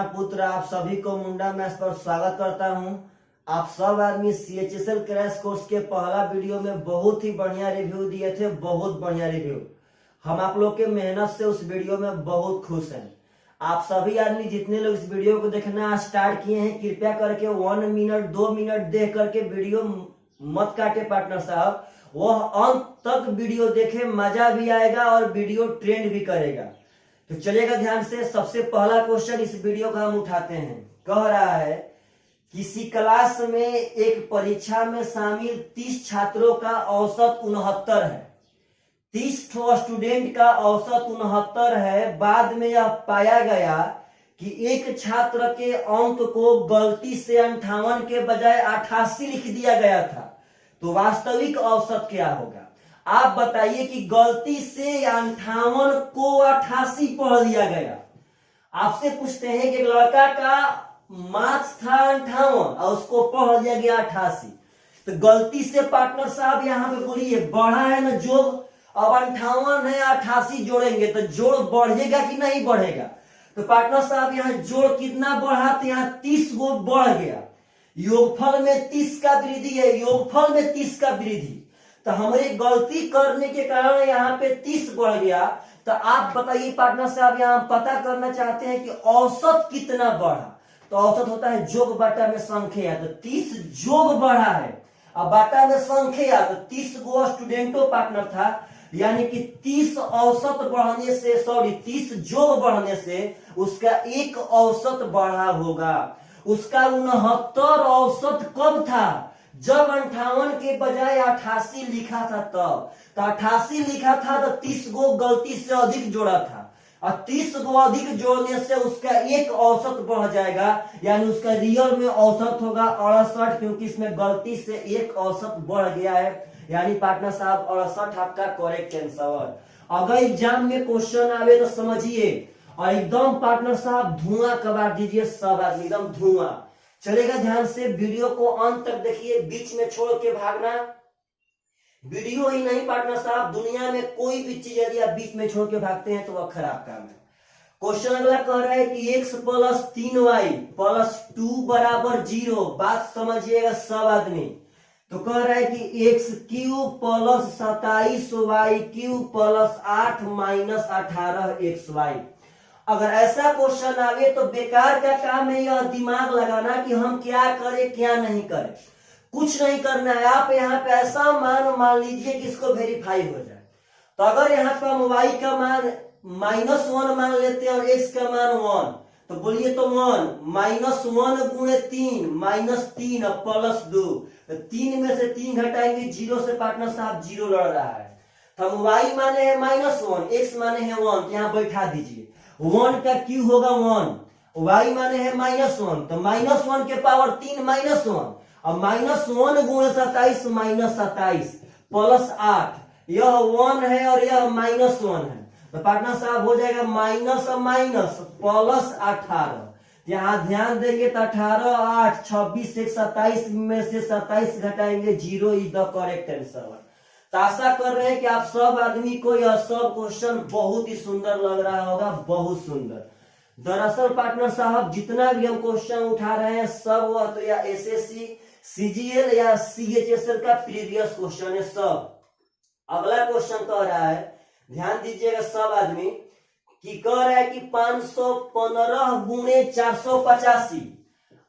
पुत्र आप सभी को मुंडा मैथ्स पर स्वागत करता हूं। आप सब आदमी CHSL क्रैश कोर्स के पहला वीडियो में बहुत ही बढ़िया रिव्यू दिए थे, बहुत बढ़िया रिव्यू। हम आप लोग के मेहनत से उस वीडियो में बहुत खुश हैं। आप सभी आदमी जितने लोग इस वीडियो को देखना स्टार्ट किए हैं, कृपया करके 1 मिनट 2 मिनट देख करके वीडियो मत काटे पार्टनर साहब। वह अंत तक वीडियो देखे, मजा भी आएगा और वीडियो ट्रेंड भी करेगा। तो चलेगा ध्यान से। सबसे पहला क्वेश्चन इस वीडियो का हम उठाते हैं। कह रहा है किसी क्लास में एक परीक्षा में शामिल 30 छात्रों का औसत 69 है। 30 स्टूडेंट का औसत 69 है। बाद में यह पाया गया कि एक छात्र के अंक को गलती से 58 के बजाय 88 लिख दिया गया था। तो वास्तविक औसत क्या होगा? आप बताइए कि गलती से 58 को 88 पढ़ लिया गया। आपसे पूछते हैं कि लड़का का मार्क्स था 58 और उसको पढ़ लिया गया 88। तो गलती से पार्टनर साहब यहाँ पे बोलिए बढ़ा है ना जोड़। अब 58 है 88 जोड़ेंगे तो जोड़ बढ़ेगा कि नहीं बढ़ेगा? तो पार्टनर साहब यहाँ जोड़ कितना बढ़ा? तो यहाँ 30 गो बढ़ गया। योगफल में 30 का वृद्धि है, योगफल में 30 का वृद्धि। तो हमारी गलती करने के कारण यहाँ पे 30 बढ़ गया। तो आप बताइए पार्टनर साहब, यहाँ पता करना चाहते हैं कि औसत कितना बढ़ा। तो औसत होता है जोग बाटा में संख्या। तो 30 जोग बढ़ा है, अब बाटा में संख्या, तो 30 गो स्टूडेंटों पार्टनर था। यानी कि 30 औसत बढ़ने से 30 जोग बढ़ने से उसका एक औसत बढ़ा होगा। उसका 69 औसत कब था? जब 58 के बजाय 88 लिखा था तब। तो 88 लिखा था तो 30 गो गलती से अधिक जोड़ा था, और 30 गो अधिक जोड़ने से उसका एक औसत बढ़ जाएगा। यानी उसका रियल में औसत होगा 68, क्योंकि इसमें गलती से एक औसत बढ़ गया है। यानी पार्टनर साहब 68 आपका करेक्ट आंसर। अगर एग्जाम में क्वेश्चन आवे तो समझिए और एकदम पार्टनर साहब धुआं कबाड़ दीजिए, सब आदमी एकदम धुआं। चलेगा ध्यान से। वीडियो को अंत तक देखिए, बीच में छोड़ के भागना। वीडियो ही नहीं पार्टनर साहब, दुनिया में कोई भी चीज यदि आप बीच में छोड़ के भागते हैं तो वह खराब काम है। क्वेश्चन अगला कह रहा है कि x + 3y + 2 = 0। बात समझिएगा सब आदमी। तो कह रहा है कि x³ + 27y³ + 8 - 18xy। अगर ऐसा क्वेश्चन आवे तो बेकार का काम है यह दिमाग लगाना कि हम क्या करें क्या नहीं करें। कुछ नहीं करना है। आप यहाँ पे ऐसा मान लीजिए कि इसको वेरीफाई हो जाए। तो अगर यहाँ पे हम y का मान -1 मान लेते हैं और x का मान 1, तो बोलिए तो 1 -1 गुणे 3 -3 और +2। तो 3 में से 3 घटाएंगे 0 से पार्टनर साहब 0 लड़ रहा है। तो हम y माने है -1, x माने है 1, तो यहाँ बैठा दीजिए। 1 का क्यू होगा 1, y माने है -1, तो -1 के पावर 3 -1, और -1 गुणे 27 -27 +8। यह 1 है और यह -1 है। तो पार्टनर साहब हो जाएगा माइनस माइनस +18। यहाँ ध्यान देंगे तो 18 8 26 1 27 में से 27 घटाएंगे 0 इज द करेक्ट आंसर। तो आशा कर रहे हैं कि आप सब आदमी को यह सब क्वेश्चन बहुत ही सुंदर लग रहा होगा, बहुत सुंदर। दरअसल पार्टनर साहब जितना भी हम क्वेश्चन उठा रहे हैं सब वह तो या SSC CGL या CHSL का प्रीवियस क्वेश्चन है सब। अगला क्वेश्चन कह रहा है, ध्यान दीजिएगा सब आदमी, कि कह रहा है कि 515 गुणे 485।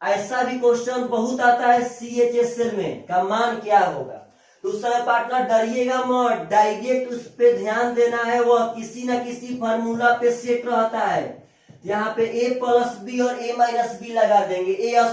ऐसा भी क्वेश्चन बहुत आता है CHSL में, का मान क्या होगा? तो उस समय पार्टनर डरिएगा मत, डायरेक्ट उस पे ध्यान देना है। वह किसी ना किसी फार्मूला पे सेट रहता है। यहाँ पे a + b और a - b लगा देंगे, a²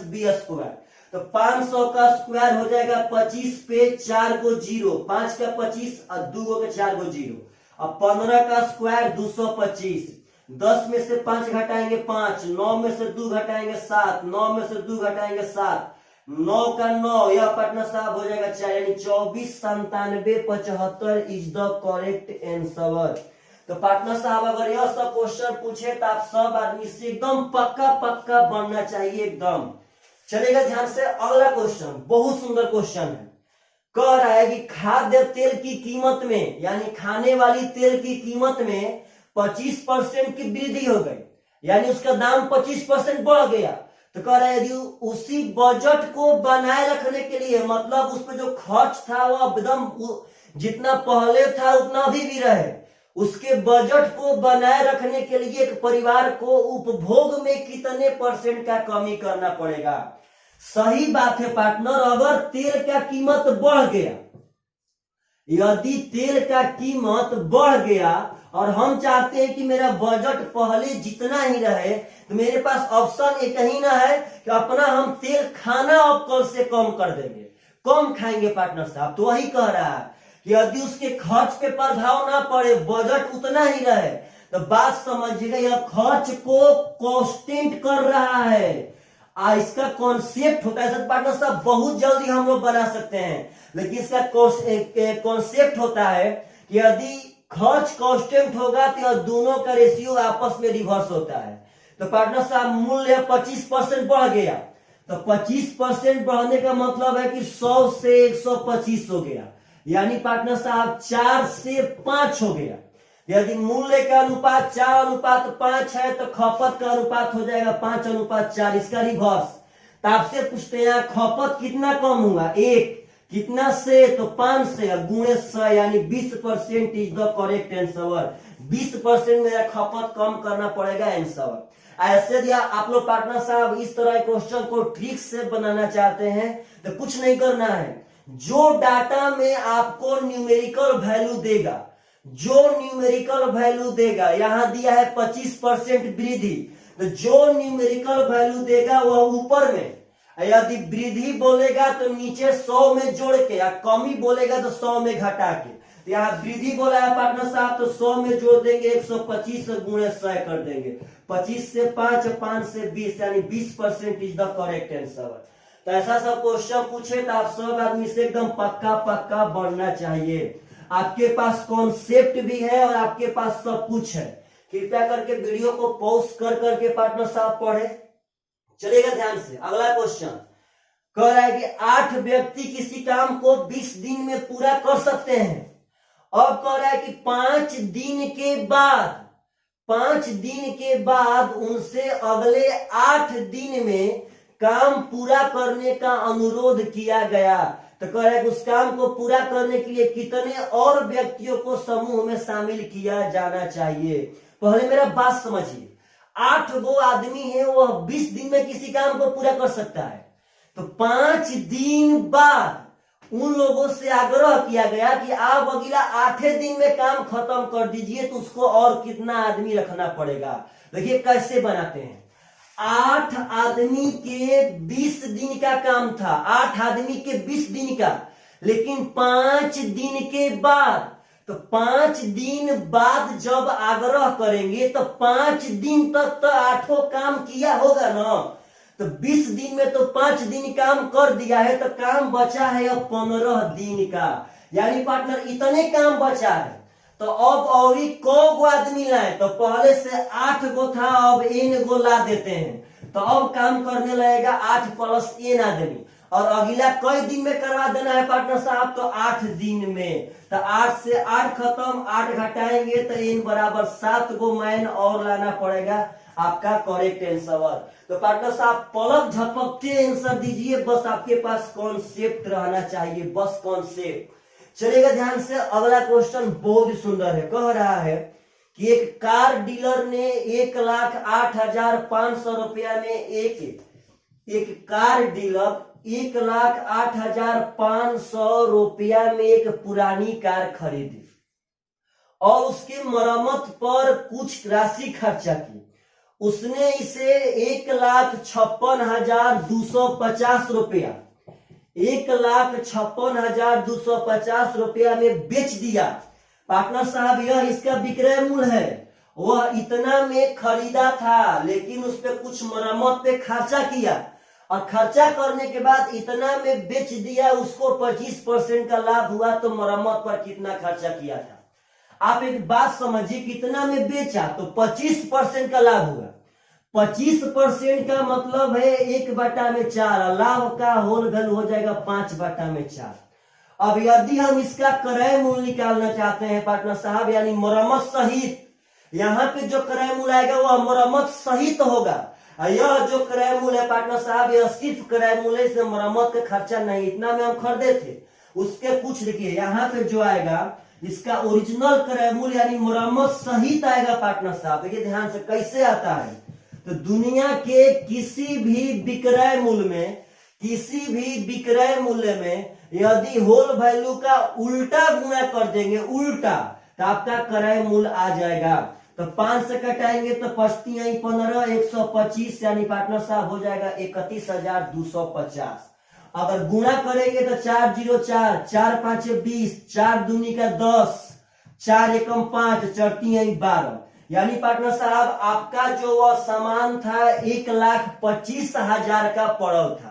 - b²। तो 500 का स्क्वायर हो जाएगा 25 पे 4 को 0, 5 का 25 और 2 का 4 को 0। अब 15 का स्क्वायर 225। 10 में से 5 घटाएंगे 5, 9 में से 2 घटाएंगे 7, 9 में से 2 घटाएंगे 7, 9 का 9, यह पार्टनर साहब हो जाएगा 4, यानी 24 97 75 इज द करेक्ट आंसर। तो पार्टनर साहब अगर यह सब क्वेश्चन पूछे तो आप सब आदमी से एकदम पक्का बनना चाहिए एकदम। चलेगा ध्यान से। अगला क्वेश्चन बहुत सुंदर क्वेश्चन है। कह रहा है कि खाद्य तेल की कीमत में, यानी खाने वाली तेल की कीमत में 25% की वृद्धि हो गई। यानी उसका दाम 25% बढ़ गया। तो कह रहा है यदि उसी बजट को बनाए रखने के लिए, मतलब उस पर जो खर्च था वो एकदम जितना पहले था उतना अभी भी रहे, उसके बजट को बनाए रखने के लिए एक परिवार को उपभोग में कितने % का कमी करना पड़ेगा। सही बात है पार्टनर, अगर तेल का कीमत बढ़ गया, यदि तेल का कीमत बढ़ गया और हम चाहते हैं कि मेरा बजट पहले जितना ही रहे, तो मेरे पास ऑप्शन एक ही ना है कि अपना हम तेल खाना अब कल से कम कर देंगे, कम खाएंगे पार्टनर साहब। तो वही कह रहा है कि यदि उसके खर्च पे प्रभाव ना पड़े, बजट उतना ही रहे, तो बात समझिएगा, यह खर्च को कांस्टेंट कर रहा है। इसका कॉन्सेप्ट होता है पार्टनर साहब, बहुत जल्दी हम लोग बना सकते हैं, लेकिन इसका कॉन्सेप्ट होता है कि यदि खर्च कांस्टेंट होगा तो दोनों का रेशियो आपस में रिवर्स होता है। तो पार्टनर साहब मूल्य 25% बढ़ गया, तो 25% बढ़ने का मतलब है कि 100 से 125 हो गया, यानी पार्टनर साहब 4 से 5 हो गया। यदि मूल्य का अनुपात 4:5 है तो खपत का अनुपात हो जाएगा 5:4, इसका रिवर्स। तो आपसे पूछते हैं खपत कितना कम हुआ, 1 कितना से, तो 5 से, गुणे 100 यानी 20% इज द करेक्ट आंसर। 20% मेरा खपत कम करना पड़ेगा आंसर। ऐसे दिया आप लोग पार्टनर साहब इस तरह क्वेश्चन को ट्रिक से बनाना चाहते हैं तो कुछ नहीं करना है, जो डाटा में आपको न्यूमेरिकल वैल्यू देगा, जो न्यूमेरिकल वैल्यू देगा, यहां दिया है 25% वृद्धि, तो जो न्यूमेरिकल वैल्यू देगा वह ऊपर में, यदि वृद्धि बोलेगा तो नीचे 100 में जोड़ के, या कमी बोलेगा तो 100 में घटा के। तो यहाँ वृद्धि बोला है पार्टनर साहब तो 100 में जोड़ देंगे, 125 गुणे 100 कर देंगे, 25 से 5, 5 से 20 यानी 20% इज द करेक्ट आंसर। तो ऐसा सब क्वेश्चन पूछे तो आप सब आदमी से एकदम पक्का बढ़ना चाहिए। आपके पास कॉन्सेप्ट भी है और आपके पास सब कुछ है। कृपया करके वीडियो को पॉज कर करके पार्टनर साहब पढ़े, चलेगा ध्यान से। अगला क्वेश्चन कह रहा है कि 8 व्यक्ति किसी काम को 20 दिन में पूरा कर सकते हैं। अब कह रहा है कि 5 दिन के बाद उनसे अगले 8 दिन में काम पूरा करने का अनुरोध किया गया। तो कह रहा है कि उस काम को पूरा करने के लिए कितने और व्यक्तियों को समूह में शामिल किया जाना चाहिए। पहले मेरा बात समझिए, 8 गो आदमी है, वह 20 दिन में किसी काम को पूरा कर सकता है, तो 5 दिन बाद उन लोगों से आग्रह किया गया कि आप अगला 8वें दिन में काम खत्म कर दीजिए, तो उसको और कितना आदमी रखना पड़ेगा। देखिए कैसे बनाते हैं, 8 आदमी के 20 दिन का काम था, 8 आदमी के 20 दिन का, लेकिन 5 दिन के बाद, तो 5 दिन बाद जब आग्रह करेंगे तो 5 दिन तक तो 8 काम किया होगा ना। तो 20 दिन में तो 5 दिन काम कर दिया है, तो काम बचा है अब 15 दिन का, यानी पार्टनर इतने काम बचा है। तो अब और को आदमी लाए, तो पहले से 8 गो था, अब n गो ला देते हैं, तो अब काम करने लगेगा 8 + n आदमी, और अगला कई दिन में करवा देना है पार्टनर साहब, तो 8 दिन में। तो 8 से 8 खत्म, 8 घटाएंगे तो n बराबर 7 गो मैन और लाना पड़ेगा, आपका करेक्ट आंसर। तो पार्टनर साहब पलक झपकते आंसर दीजिए, बस आपके पास कॉन्सेप्ट रहना चाहिए, बस कॉन्सेप्ट। चलेगा ध्यान से। अगला क्वेश्चन बहुत ही सुंदर है, कह रहा है कि एक कार डीलर ने 1,08,500 रुपया में एक कार डीलर 1,08,500 रुपया में एक पुरानी कार खरीदी और उसके मरम्मत पर कुछ राशि खर्चा की। उसने इसे 1,56,250 रुपया 1,56,250 रुपया में बेच दिया। पार्टनर साहब यह इसका विक्रय मूल्य है, वह इतना में खरीदा था, लेकिन उस पर कुछ मरम्मत पे खर्चा किया और खर्चा करने के बाद इतना में बेच दिया, उसको 25% का लाभ हुआ। तो मरम्मत पर कितना खर्चा किया था? आप एक बात समझिए, कितना में बेचा तो 25% का लाभ हुआ। 25% का मतलब है 1/4, लाभ का होल वैल्यू हो जाएगा 5/4। अब यदि हम इसका क्रय मूल्य निकालना चाहते हैं पार्टनर साहब, यानी मरम्मत सहित, यहाँ पे जो क्रय मूल्य आएगा वह मरम्मत सहित होगा। यह जो क्रय मूल्य है पार्टनर साहब, यह सिर्फ क्रय मूल्य, इसमें मरम्मत का खर्चा नहीं, इतना में हम खरीदे थे। उसके कुछ देखिए यहाँ पे जो आएगा इसका ओरिजिनल क्रय मूल्य यानी मरम्मत सहित आएगा पार्टनर साहब। देखिए ध्यान से कैसे आता है, तो दुनिया के किसी भी विक्रय मूल्य में, किसी भी विक्रय मूल्य में यदि होल वैल्यू का उल्टा गुणा कर देंगे, उल्टा, तो आपका क्रय मूल्य आ जाएगा। तो 5 से कटाएंगे तो 5 15 125 यानी पार्टनर साहब हो जाएगा 31,250। अगर गुणा करेंगे तो 4 0 4, 4 5 20, 4 दूनी का 10, 4 एकम 5, 4 3 12, यानी पार्टनर साहब आपका जो वह सामान था 1,25,000 का पड़ल था।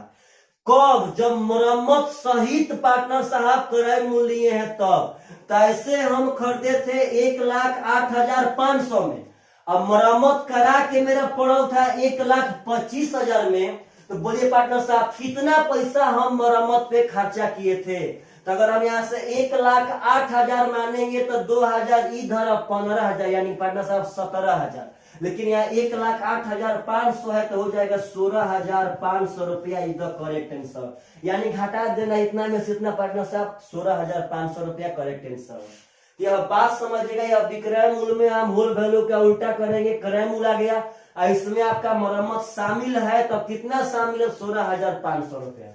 कब? जब मरम्मत सहित पार्टनर साहब क्रय मूल्य है तब। तो ऐसे हम खरीदे थे 1,08,500 में, अब मरम्मत करा के मेरा पड़ल था 1,25,000 में। तो बोलिए पार्टनर साहब कितना पैसा हम मरम्मत पे खर्चा किए थे। तो अगर हम यहाँ से 1,08,000 मानेंगे तो 2,000 इधर और 15,000 यानी पार्टनर साहब 17,000, लेकिन यहाँ 1,08,500 है तो हो जाएगा 16,500 रुपया। इधर करेक्ट आंसर, यानी घटा देना इतना में से इतना पार्टनर साहब 16,500 रुपया करेक्ट आंसर। यह बात समझिएगा, यह विक्रय मूल्य में हम होल वैल्यू का उल्टा करेंगे, क्रय मूल्य आ गया, इसमें आपका मरम्मत शामिल है तो कितना शामिल है 16,500 रुपया।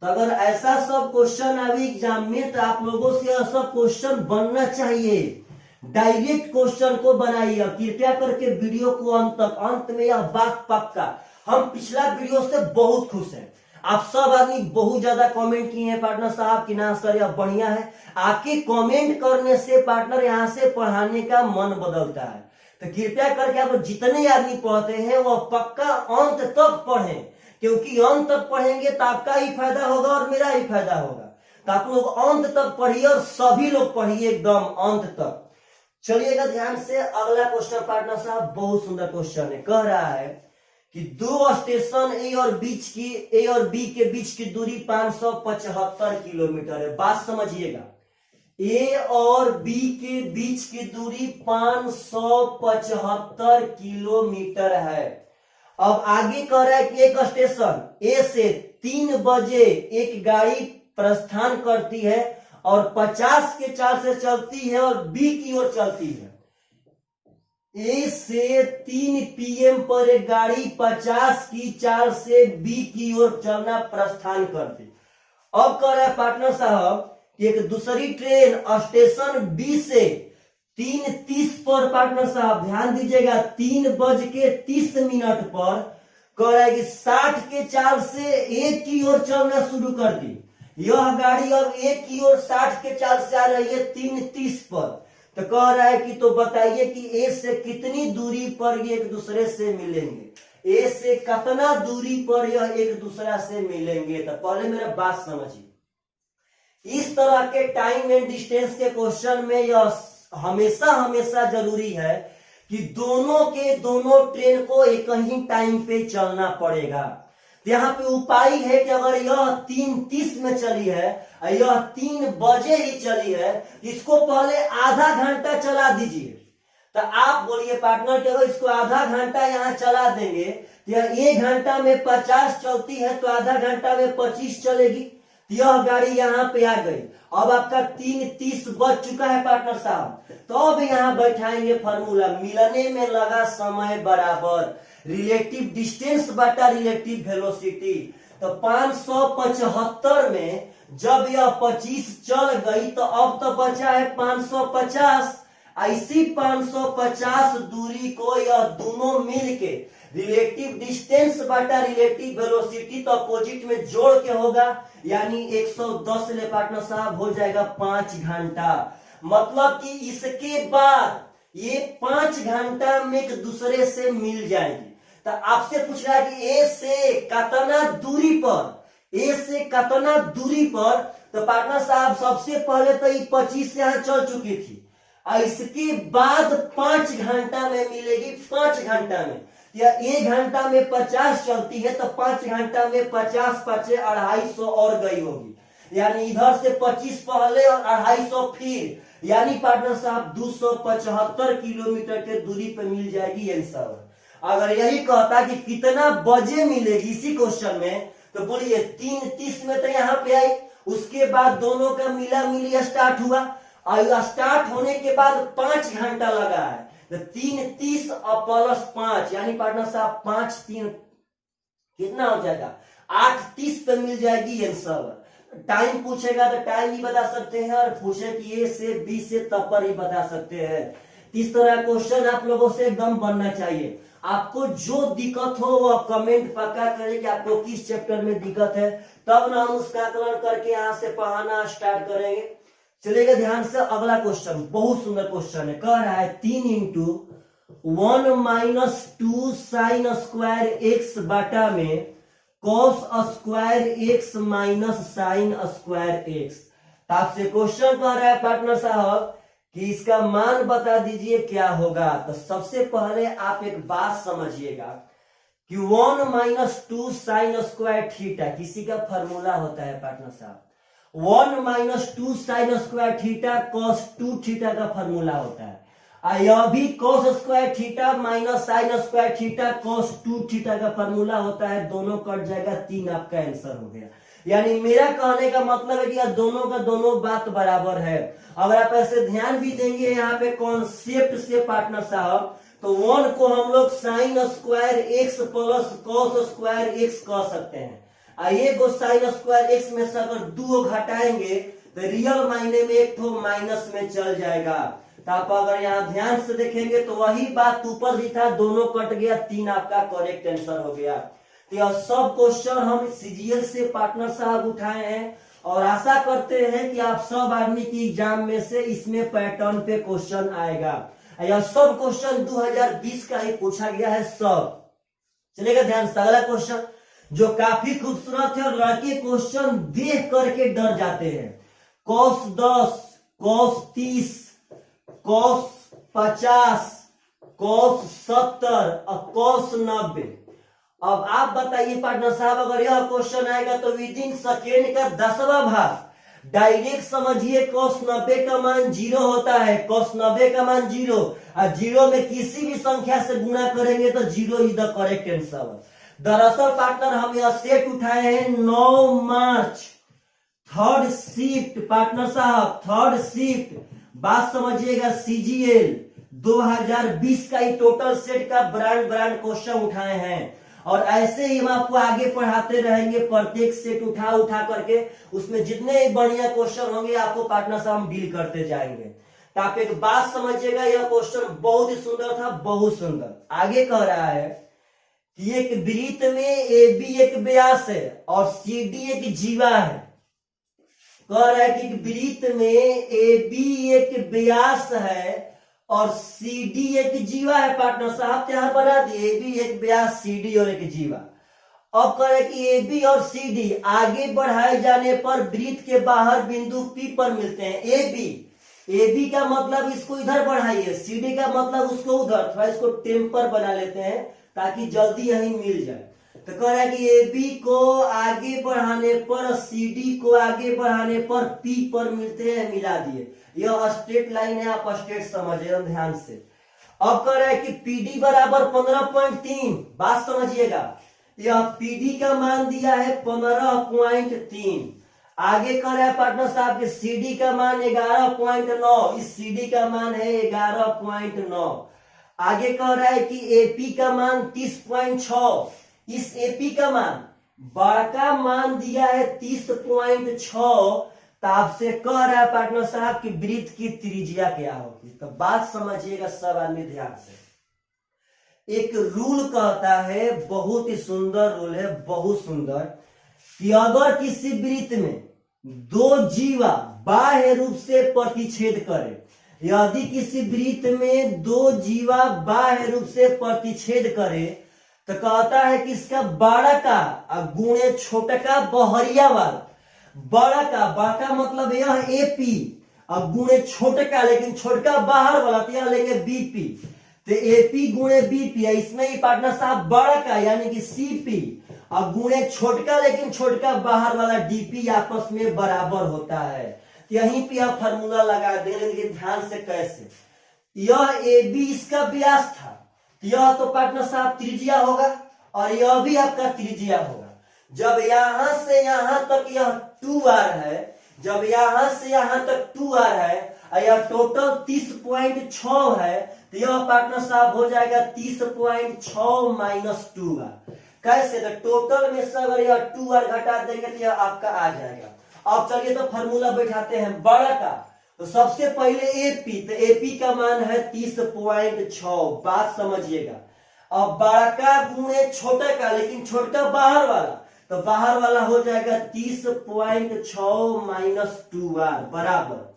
तो अगर ऐसा सब क्वेश्चन अभी एग्जाम में तो आप लोगों से ऐसा क्वेश्चन बनना चाहिए, डायरेक्ट क्वेश्चन को बनाइए। कृपया करके वीडियो को अंत तक, अंत में यह बात पक्का, हम पिछला वीडियो से बहुत खुश हैं। आप सब आदमी बहुत ज्यादा कमेंट किए हैं पार्टनर साहब कि ना सर यह बढ़िया है। आपके कमेंट करने से पार्टनर यहाँ से पढ़ाने का मन बदलता है। तो कृपया करके आप जितने आदमी पढ़ते हैं वह पक्का अंत तक पढ़ें, क्योंकि अंत तक पढ़ेंगे तो आपका ही फायदा होगा और मेरा ही फायदा होगा। तो आप लोग अंत तक पढ़िए और सभी लोग पढ़िए एकदम अंत तक। चलिएगा ध्यान से, अगला क्वेश्चन पार्टनर साहब बहुत सुंदर क्वेश्चन है। कह रहा है कि दो स्टेशन ए और बी के बीच की दूरी 575 किलोमीटर है। बात समझिएगा, ए और बी के बीच की दूरी 575 किलोमीटर है। अब आगे कह रहा है कि एक स्टेशन ए से 3 बजे एक गाड़ी प्रस्थान करती है और 50 के चाल से चलती है और बी की ओर चलती है। ए से 3 PM पर एक गाड़ी 50 की चाल से बी की ओर चलना प्रस्थान करती। अब कह रहा है पार्टनर साहब कि एक दूसरी ट्रेन स्टेशन बी से 3:30 पर, पार्टनर साहब ध्यान दीजिएगा, 3:30 पर कह रहा है कि 60 के चाल से एक की ओर चलना शुरू कर दी। यह गाड़ी अब एक की ओर 60 के चाल से आ रही है 3:30 पर। तो कह रहा है कि तो बताइए कि ए से कितनी दूरी पर ये एक दूसरे से मिलेंगे, ए से कितना दूरी पर यह एक दूसरा से मिलेंगे। तो पहले मेरा बात समझिए, इस तरह के टाइम एंड डिस्टेंस के क्वेश्चन में यह हमेशा जरूरी है कि दोनों के दोनों ट्रेन को एक ही टाइम पे चलना पड़ेगा। तो यहाँ पे उपाय है कि अगर यह 3:30 में चली है, यह 3 बजे ही चली है, इसको पहले आधा घंटा चला दीजिए। तो आप बोलिए पार्टनर कि अगर इसको आधा घंटा यहाँ चला देंगे तो यह 1 घंटा में 50 चलती है तो आधा घंटा में 25 चलेगी। यह गाड़ी यहाँ पे आ गई। अब आपका 3:30 बज चुका है पार्टनर साहब। तो अब यहाँ बैठाएंगे फॉर्मूला, मिलने में लगा समय बराबर रिलेटिव डिस्टेंस बटा रिलेटिव वेलोसिटी। तो 575 में जब यह 25 चल गई तो अब तो बचा है 550। ऐसी 550 दूरी को यह दोनों मिलके रिलेटिव डिस्टेंस बटा रिलेटिव वेलोसिटी तो अपोजिट में जोड़ के होगा, यानी 110 ले पार्टनर साहब हो जाएगा 5 घंटा। मतलब कि इसके बाद ये 5 घंटा में एक दूसरे से मिल जाएगी। तो आपसे पूछ रहा है कि ए से कितना दूरी पर, ए से कितना दूरी पर, तो पार्टनर साहब सबसे पहले तो ये 25 से यहाँ चल चुकी थी, इसके बाद 5 घंटा में मिलेगी। 5 घंटा में या 1 घंटा में 50 चलती है तो 5 घंटा में 50 5 250 और गई होगी, यानी इधर से 25 पहले और 250 फिर, यानी पार्टनर साहब 275 किलोमीटर के दूरी पे मिल जाएगी आंसर। अगर यही कहता कि कितना बजे मिलेगी इसी क्वेश्चन में, तो बोलिए 3:30 में तो यहाँ पे आई, उसके बाद दोनों का मिला मिली स्टार्ट हुआ और स्टार्ट होने के बाद 5 घंटा लगा है, तो 3:30 और +5 यानी पार्टनर साहब 5×3 कितना हो जाएगा 8:30 पे मिल जाएगी आंसर। टाइम पूछेगा तो टाइम भी बता सकते हैं और पूछे कि ए से बी से तब पर ही बता सकते हैं। इस तरह क्वेश्चन आप लोगों से एकदम बनना चाहिए। आपको जो दिक्कत हो वो आप कमेंट पक्का करें कि आपको किस चैप्टर में दिक्कत है, तब ना हम उसका कलर करके यहाँ से पढ़ाना स्टार्ट करेंगे। चलेगा ध्यान से। अगला क्वेश्चन बहुत सुंदर क्वेश्चन है, कह रहा है 3 × 1 - 2 sin स्क्वायर x बटा में cos square x minus sin square x। तो आपसे क्वेश्चन कह रहा है पार्टनर साहब कि इसका मान बता दीजिए क्या होगा। तो सबसे पहले आप एक बात समझिएगा कि 1 - 2 sin स्क्वायर थीटा किसी का फॉर्मूला होता है पार्टनर साहब। 1 - 2 sin square theta cos 2 theta का फॉर्मूला होता है। यह भी cos square theta minus sin square theta cos 2 theta का फॉर्मूला होता है। दोनों कट जाएगा, 3 आपका आंसर हो गया। यानी मेरा कहने का मतलब है कि दोनों का दोनों बात बराबर है। अगर आप ऐसे ध्यान भी देंगे यहाँ पे कॉन्सेप्ट से पार्टनर साहब, तो 1 को हम लोग sin square x plus cos square x कह सकते हैं। ये को sin स्क्वायर x में से अगर 2 घटाएंगे तो रियल मायने में एक तो माइनस में चल जाएगा। तो आप अगर यहाँ ध्यान से देखेंगे तो वही बात ऊपर भी था, दोनों कट गया, 3 आपका करेक्ट आंसर हो गया। तो यह सब क्वेश्चन हम सीजीएल से पार्टनर साहब उठाए हैं और आशा करते हैं कि आप सब आदमी की एग्जाम में से इसमें पैटर्न पे क्वेश्चन आएगा। यह सब क्वेश्चन 2020 का ही पूछा गया है सब। चलेगा ध्यान से। अगला क्वेश्चन जो काफी खूबसूरत है और लड़के क्वेश्चन देख करके डर जाते हैं। cos 10, cos 30, cos 50, cos 70 और cos 90। अब आप बताइए पार्टनर साहब, अगर यह क्वेश्चन आएगा तो विद इन सेकेंड का 10वां भाग डायरेक्ट समझिए cos 90 का मान 0 होता है। cos 90 का मान 0 और 0 में किसी भी संख्या से गुणा करेंगे तो 0 इज द करेक्ट आंसर। दरअसल पार्टनर हम यह सेट उठाए हैं 9 मार्च, थर्ड शिफ्ट पार्टनर साहब, थर्ड शिफ्ट। बात समझिएगा, सीजीएल 2020 का ही टोटल सेट का ब्रांड क्वेश्चन उठाए हैं और ऐसे ही हम आपको आगे पढ़ाते रहेंगे। प्रत्येक सेट उठा उठा करके उसमें जितने बढ़िया क्वेश्चन होंगे आपको पार्टनर साहब हम डील करते जाएंगे। तो आप एक बात समझिएगा, यह क्वेश्चन बहुत ही सुंदर था, बहुत सुंदर। आगे कह रहा है कि एक वृत्त में ए बी एक व्यास है और सी डी एक जीवा है। कह रहा है कि वृत्त में ए बी एक व्यास है और सी डी एक जीवा है। पार्टनर साहब यहां बना दिए ए बी एक व्यास, सी डी और एक जीवा। अब कह रहे कि ए बी और सी डी आगे बढ़ाए जाने पर वृत्त के बाहर बिंदु पी पर मिलते हैं। ए बी का मतलब इसको इधर बढ़ाइए, सी डी का मतलब उसको उधर। थोड़ा इसको टेम्पर बना लेते हैं ताकि जल्दी यही मिल जाए। तो कह रहा है कि ए बी को आगे बढ़ाने पर, सी डी को आगे बढ़ाने पर पी पर मिलते हैं, मिला दिए। यह स्ट्रेट लाइन है, आप स्ट्रेट समझिए ध्यान से। अब कह रहा है कि पीडी बराबर 15.3। बात समझिएगा, यह पीडी का मान दिया है 15.3। आगे कह रहा है पार्टनर साहब कि सीडी का मान 11.9, इस सीडी का मान है 11.9। आगे कह रहा है कि एपी का मान 30.6, इस एपी का मान बड़ा मान दिया है 30.6। तो आपसे कह रहा है पार्टनर साहब कि वृत्त की त्रिज्या क्या होगी। तो बात समझिएगा सब आदमी ध्यान से। एक रूल कहता है, बहुत ही सुंदर रूल है, बहुत सुंदर, कि अगर किसी वृत्त में 2 जीवा बाह्य रूप से प्रतिच्छेद करे, यदि किसी वृत्त में 2 जीवा बाह्य रूप से प्रतिच्छेद करे, तो कहता है कि इसका बड़ा का गुणे छोटका बहरिया वाला, बड़ा का मतलब यह एपी और गुणे छोटका, लेकिन छोटका बाहर वाला, तो यह लेंगे बीपी। तो एपी गुणे बीपी है, इसमें ही पार्टनर साहब बड़ा का यानी कि सीपी और गुणे छोटका लेकिन छोटका बाहर वाला डीपी आपस में बराबर होता है। यहीं पे आप फार्मूला लगा देंगे, लेकिन ध्यान से कैसे। यह ए बी इसका व्यास था, यह तो पार्टनर साहब त्रिज्या होगा और यह भी आपका त्रिज्या होगा। जब यहां से यहां तक यह 2r है, जब यहां से यहां तक 2r है और यह टोटल 30.6 है, तो यह पार्टनर साहब हो जाएगा 30.6 माइनस 2r। कैसे, तो टोटल में से अगर यह 2r घटा देंगे तो यह आपका आ जाएगा। अब चलिए तो फार्मूला बैठाते हैं बड़ा का। तो सबसे पहले एपी, तो एपी का मान है 30.6, बात समझिएगा। अब बड़ा का गुणे छोटा का, लेकिन छोटा बाहर वाला, तो बाहर वाला हो जाएगा 30.6 माइनस 2r बराबर।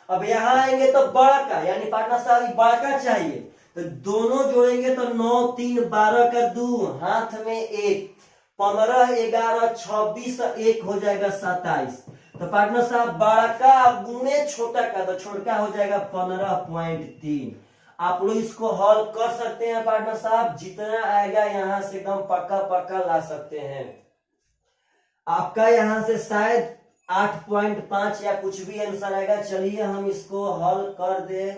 अब यहां आएंगे तो बड़ा का, यानी पार्टनर साहब बड़ा का चाहिए, तो दोनों जोड़ेंगे तो 9 3 12 का 2, हाथ में 1, 15 11 26 1 हो जाएगा 27। तो पार्टनर साहब बड़ा का गुणे छोटा का, तो छोटा हो जाएगा 15.3। आप लोग इसको हल कर सकते हैं पार्टनर साहब, जितना आएगा यहां से एकदम पक्का पक्का ला सकते हैं। आपका यहां से शायद 8.5 या कुछ भी आंसर आएगा। चलिए हम इसको हल कर दे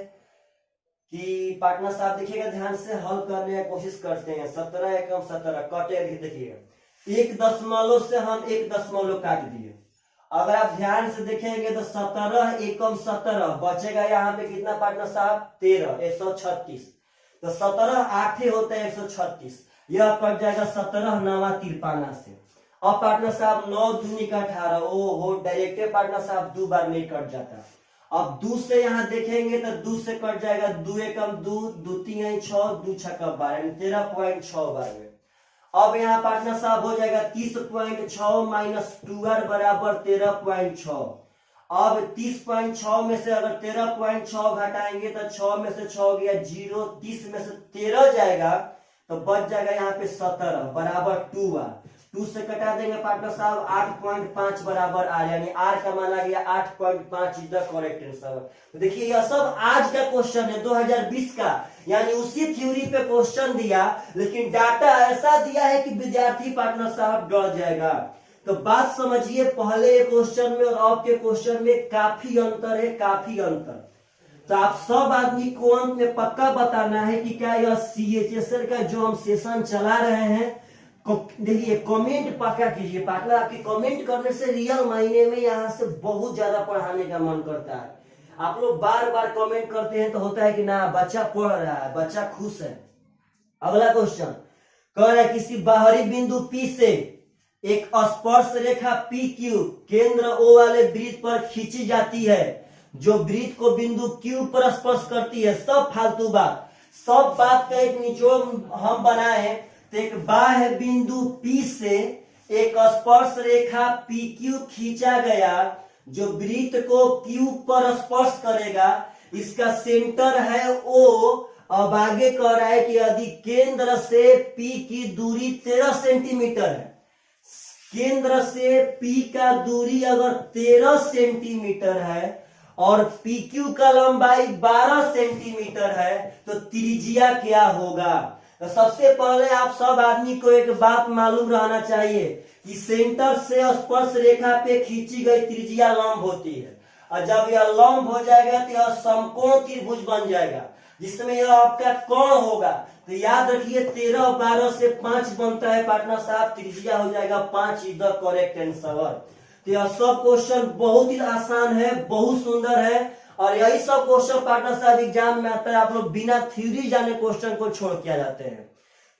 कि पार्टनर साहब देखिएगा, ध्यान से हल करने की कोशिश करते हैं। 17 एकम 17 कटे, देखिएगा 1 दशमलव से हम 1 दशमलव काट दिए। अगर आप ध्यान से देखेंगे तो 17 एकम 17 बचेगा यहाँ पे कितना पार्टनर साहब 13, 136। तो 17 आठे होते हैं 136, यह कट जाएगा 17 9 तिरपाना से। अब पार्टनर साहब 9 दूनी का 18, ओहो डायरेक्ट पार्टनर साहब 2 बार नहीं कट जाता। अब 2 से यहाँ देखेंगे तो 2 से कट जाएगा 2 एकम 2, 2 3 6, 2 छक्का 12, यानी 13.6 बार में। अब यहाँ पार्टनर साहब हो जाएगा 30.6 माइनस 2r बराबर 13.6। अब 30.6 में से अगर 13.6 घटाएंगे तो 6 में से 6 गया 0, 30 में से 13 जाएगा तो बच जाएगा यहाँ पे 17 बराबर 2r। 2 से कटा देंगे पार्टनर साहब 8.5 बराबर r, यानी r का मान आ गया 8.5 इज द करेक्ट आंसर। तो देखिए यह सब आज का क्वेश्चन है 2020 का, यानी उसी थ्योरी पे क्वेश्चन दिया, लेकिन डाटा ऐसा दिया है कि विद्यार्थी पार्टनर साहब डर जाएगा। तो बात समझिए, पहले क्वेश्चन में और अब के क्वेश्चन में काफी अंतर है, काफी अंतर। तो आप सब आदमी को अंत में पक्का बताना है कि क्या यह CHSL का जो हम सेशन चला रहे हैं, देखिए कमेंट पक्का कीजिए पार्टनर। आपकी कमेंट करने से रियल मायने में यहाँ से बहुत ज्यादा पढ़ाने का मन करता है। आप लोग बार बार कमेंट करते हैं तो होता है कि ना बच्चा पढ़ रहा है, बच्चा खुश है। अगला क्वेश्चन कह रहा है किसी बाहरी बिंदु P से एक स्पर्श रेखा PQ केंद्र O वाले वृत्त पर खींची जाती है, जो वृत्त को बिंदु Q पर स्पर्श करती है। सब फालतू बात, सब बात का एक निचोड़ हम बनाए। तो एक बाह्य बिंदु P से एक स्पर्श रेखा PQ खींचा गया, जो वृत्त को Q पर स्पर्श करेगा। इसका सेंटर है O। अब आगे कह रहा है कि यदि केंद्र से P की दूरी 13 सेंटीमीटर है, केंद्र से P का दूरी अगर 13 सेंटीमीटर है और PQ का लंबाई 12 सेंटीमीटर है, तो त्रिज्या क्या होगा। तो सबसे पहले आप सब आदमी को एक बात मालूम रहना चाहिए कि सेंटर से स्पर्श रेखा पे खींची गई त्रिज्या लंब होती है, और जब यह लंब हो जाएगा तो यह समकोण त्रिभुज बन जाएगा, जिसमें यह आपका कोण होगा। तो याद रखिए 13 12 से 5 बनता है पार्टनर साहब, त्रिज्या हो जाएगा 5 इज द करेक्ट आंसर। तो यह सब क्वेश्चन बहुत ही आसान है, बहुत सुंदर है, और यही सब क्वेश्चन पार्टनर साहब एग्जाम में आता है। आप लोग बिना थ्योरी जाने क्वेश्चन को छोड़ के आ जाते हैं।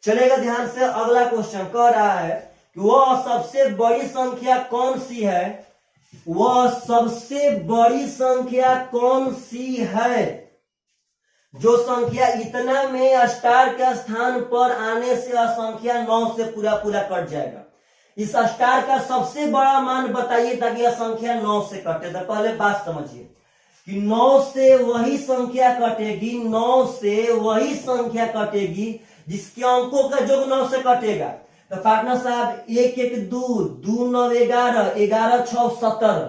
चलेगा ध्यान से। अगला क्वेश्चन कह रहा है कि वह सबसे बड़ी संख्या कौन सी है, वह सबसे बड़ी संख्या कौन सी है जो संख्या इतना में स्टार के स्थान पर आने से संख्या 9 से पूरा पूरा कट जाएगा। इस स्टार का सबसे बड़ा मान बताइए ताकि यह संख्या 9 से कटे। तो पहले बात समझिए कि 9 से वही संख्या कटेगी, 9 से वही संख्या कटेगी जिसके अंकों का योग 9 से कटेगा। तो पार्टनर साहब 1 1 2 2 9 11 11 6 17,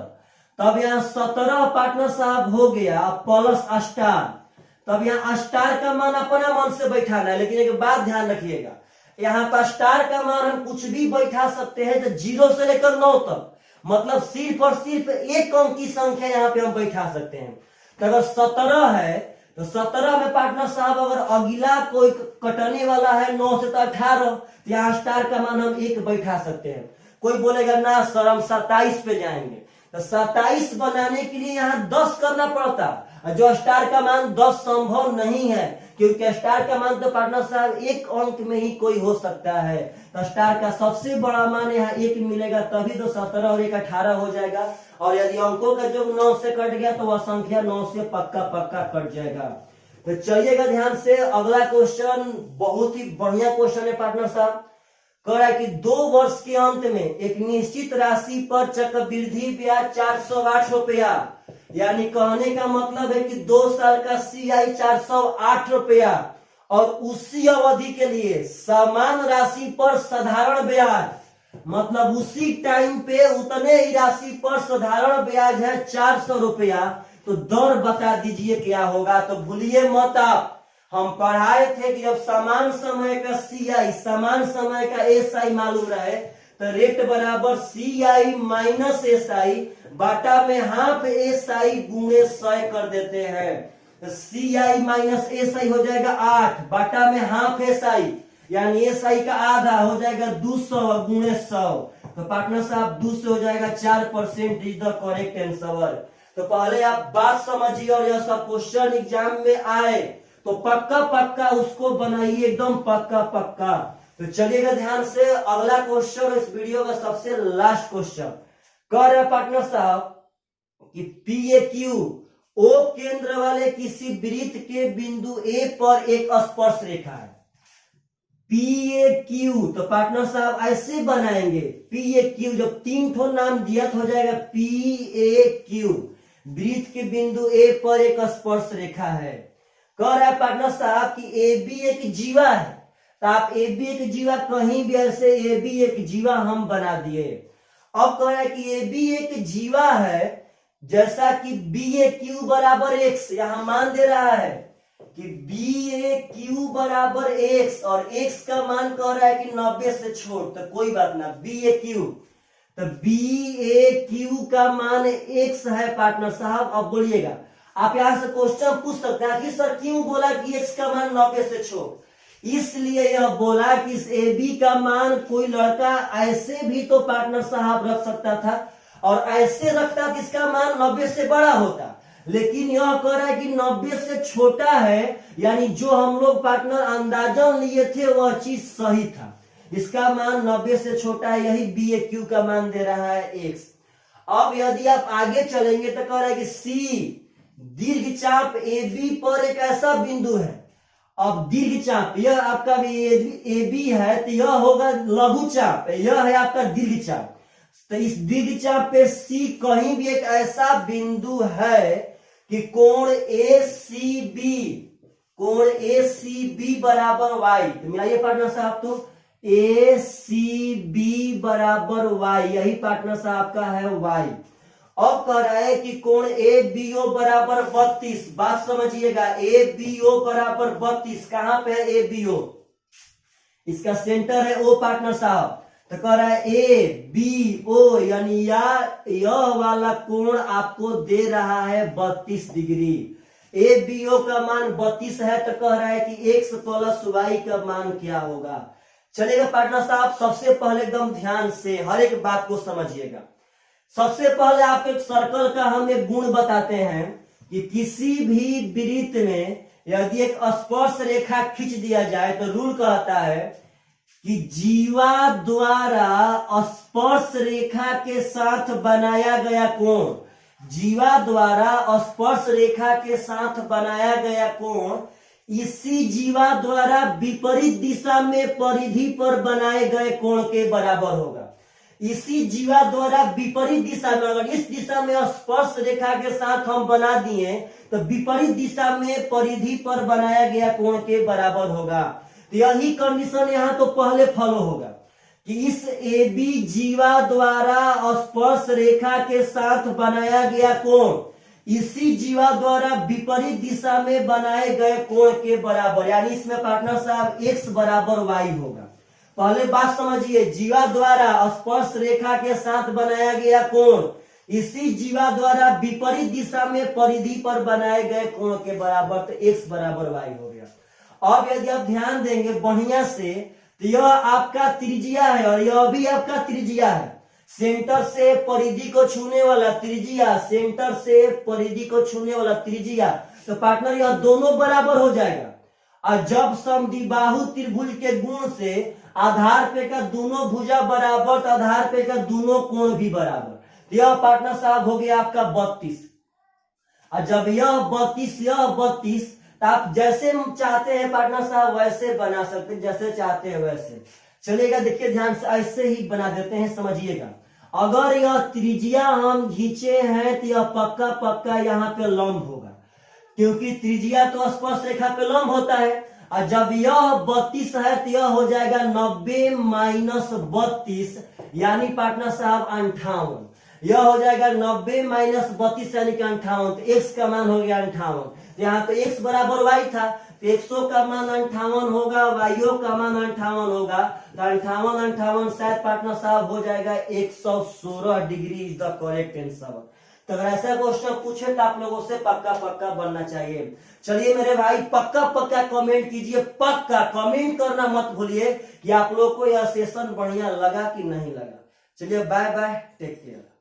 तब यहाँ 17 पार्टनर साहब हो गया प्लस स्टार। तब यहाँ स्टार का मान अपना मन से बैठाना है, लेकिन एक बात ध्यान रखिएगा, यहाँ पर स्टार का मान हम कुछ भी बैठा सकते हैं, तो 0 से लेकर 9 तक, मतलब सिर्फ और सिर्फ एक अंक की संख्या यहाँ पे हम बैठा सकते हैं। तो अगर 17 है तो 17 में पार्टनर साहब अगर अगला कोई कटने वाला है 9 से तो 18, तो यहाँ स्टार का मान हम 1 बैठा सकते हैं। कोई बोलेगा ना सर हम 27 पे जाएंगे, तो 27 बनाने के लिए यहाँ 10 करना पड़ता, जो स्टार का मान 10 संभव नहीं है, क्योंकि स्टार का मान तो पार्टनर साहब एक अंक में ही कोई हो सकता है। तो स्टार का सबसे बड़ा मान यहाँ 1 मिलेगा, तभी तो 17 और 1 18 हो जाएगा। और यदि अंकों का जो 9 से कट गया तो वह संख्या 9 से पक्का कट जाएगा। तो चलिएगा ध्यान से, अगला क्वेश्चन बहुत ही बढ़िया क्वेश्चन है पार्टनर साहब। कह रहा है कि 2 वर्ष के अंत में एक निश्चित राशि पर चक्रवृद्धि ब्याज 408 रुपया, यानी कहने का मतलब है कि 2 साल का CI 408 रुपया, और उसी अवधि के लिए समान राशि पर साधारण ब्याज, मतलब उसी टाइम पे उतने ही राशि पर साधारण ब्याज है 400 रुपया। तो दर बता दीजिए क्या होगा। तो भूलिए मत आप, हम पढ़ाए थे कि जब समान समय का CI समान समय का SI मालूम रहे तो रेट बराबर CI माइनस SI बाटा में हाफ SI गुणे 100 कर देते हैं। तो CI माइनस SI हो जाएगा 8 बाटा में हाफ SI, यानी SI का आधा हो जाएगा 200 गुणे 100। तो पार्टनर साहब 2 से हो जाएगा 4% इज द करेक्ट आंसर। तो पहले आप बात समझिए, और यह सब क्वेश्चन एग्जाम में आए तो पक्का उसको बनाइए, एकदम पक्का। तो चलिएगा ध्यान से, अगला क्वेश्चन इस वीडियो का सबसे लास्ट क्वेश्चन कह रहे पार्टनर साहब कि PAQ O केंद्र वाले किसी वृत्त के बिंदु A पर एक स्पर्श रेखा है। PAQ, तो पार्टनर साहब ऐसे बनाएंगे PAQ, जब 3 ठो नाम दिया तो हो जाएगा PAQ, वृत्त के बिंदु A पर एक स्पर्श रेखा है। कह रहा है पार्टनर साहब कि AB एक जीवा है, तो आप AB एक जीवा कहीं भी ऐसे AB एक जीवा हम बना दिए। अब कह रहा है कि AB एक जीवा है, जैसा कि BAQ बराबर X, यहां मान दे रहा है कि BAQ बराबर X, और X का मान कह रहा है कि 90 से छोड़, तो कोई बात ना BAQ, तो BAQ का मान X है पार्टनर साहब। अब बोलिएगा, आप यहां से क्वेश्चन पूछ सकते हैं कि सर क्यों बोला कि X का मान 90 से छोड़। इसलिए यह बोला कि इस AB का मान कोई लड़का ऐसे भी तो पार्टनर साहब रख सकता था, और ऐसे रखता कि इसका मान 90 से बड़ा होता, लेकिन यह कह रहा है कि 90 से छोटा है, यानी जो हम लोग पार्टनर अंदाजन लिए थे वह चीज सही था, इसका मान 90 से छोटा है, यही BAQ का मान दे रहा है X। अब यदि आप आगे चलेंगे तो कह रहा है कि C दीर्घ चाप AB पर एक ऐसा बिंदु है। अब दीर्घ चाप, यह आपका AB है, तो यह होगा लघु चाप, यह है आपका दीर्घ चाप। तो इस दीर्घ चाप पे C कहीं भी एक ऐसा बिंदु है कि कोण ACB बराबर Y। तो मिलाइए पार्टनर साहब, तो ACB बराबर Y, यही पार्टनर साहब का है Y। अब कह रहा है कि कोण ABO बराबर 32, बात समझिएगा, ABO बराबर 32, कहां पे है ABO, इसका सेंटर है O पार्टनर साहब। तो कह रहा है ABO, यानी यह वाला कोण आपको दे रहा है 32 डिग्री। ABO का मान 32 है, तो कह रहा है कि X प्लस Y का मान क्या होगा। चलेगा पार्टनर साहब, सबसे पहले एकदम ध्यान से हर एक बात को समझिएगा। सबसे पहले आप एक सर्कल का हम एक गुण बताते हैं कि किसी भी वृत्त में यदि एक स्पर्श रेखा खींच दिया जाए तो रूल कहता है कि जीवा द्वारा स्पर्श रेखा के साथ बनाया गया कोण, जीवा द्वारा स्पर्श रेखा के साथ बनाया गया कोण इसी जीवा द्वारा विपरीत दिशा में परिधि पर बनाए गए कोण के बराबर होगा। इसी जीवा द्वारा विपरीत दिशा में, अगर इस दिशा में स्पर्श रेखा के साथ हम बना दिए तो विपरीत दिशा में परिधि पर बनाया गया कोण के बराबर होगा। तो यही कंडीशन यहाँ तो पहले फॉलो होगा कि इस AB जीवा द्वारा स्पर्श रेखा के साथ बनाया गया कोण इसी जीवा द्वारा विपरीत दिशा में बनाए गए कोण के बराबर, यानी इसमें पार्टनर साहब X बराबर Y होगा। पहले बात समझिए, जीवा द्वारा स्पर्श रेखा के साथ बनाया गया कोण इसी जीवा द्वारा विपरीत दिशा में परिधि पर बनाए गए कोण के बराबर, तो x बराबर y हो गया। अब यदि आप ध्यान देंगे बढ़िया से, तो यह आपका त्रिज्या है और यह भी आपका त्रिज्या है। सेंटर से परिधि को छूने वाला त्रिज्या, सेंटर से परिधि को छूने वाला त्रिज्या, तो पार्टनर यह दोनों बराबर हो जाएगा। और जब समद्विबाहु त्रिभुज के गुण से आधार पे का दोनों भुजा बराबर, तो आधार पे का दोनों कोण भी बराबर, यह पार्टनर साहब हो गया आपका 32। और जब यह 32 यह 32, तो आप जैसे चाहते हैं पार्टनर साहब वैसे बना सकते हैं, जैसे चाहते हैं वैसे चलेगा। देखिए ध्यान से, ऐसे ही बना देते हैं, समझिएगा। अगर यह त्रिज्या हम खींचे हैं तो यह पक्का पक्का यहाँ पे लंब होगा, क्योंकि त्रिज्या तो स्पर्श रेखा पे लंब होता है। और जब यह 32 है तो यह हो जाएगा 90 माइनस 32, यानी पार्टनर साहब 58। यह हो जाएगा 90 माइनस 32 यानी कि 58, तो x का मान हो गया 58। यहाँ तो x बराबर y था, तो x का मान 58 होगा, y का मान 58 होगा, तो 58 शायद पार्टनर साहब हो जाएगा 116 degree is the correct answer. तो अगर ऐसा क्वेश्चन पूछे तो आप लोगों से पक्का पक्का बनना चाहिए। चलिए मेरे भाई, पक्का पक्का कमेंट कीजिए, पक्का कमेंट करना मत भूलिए कि आप लोग को यह सेशन बढ़िया लगा कि नहीं लगा। चलिए बाय बाय, टेक केयर।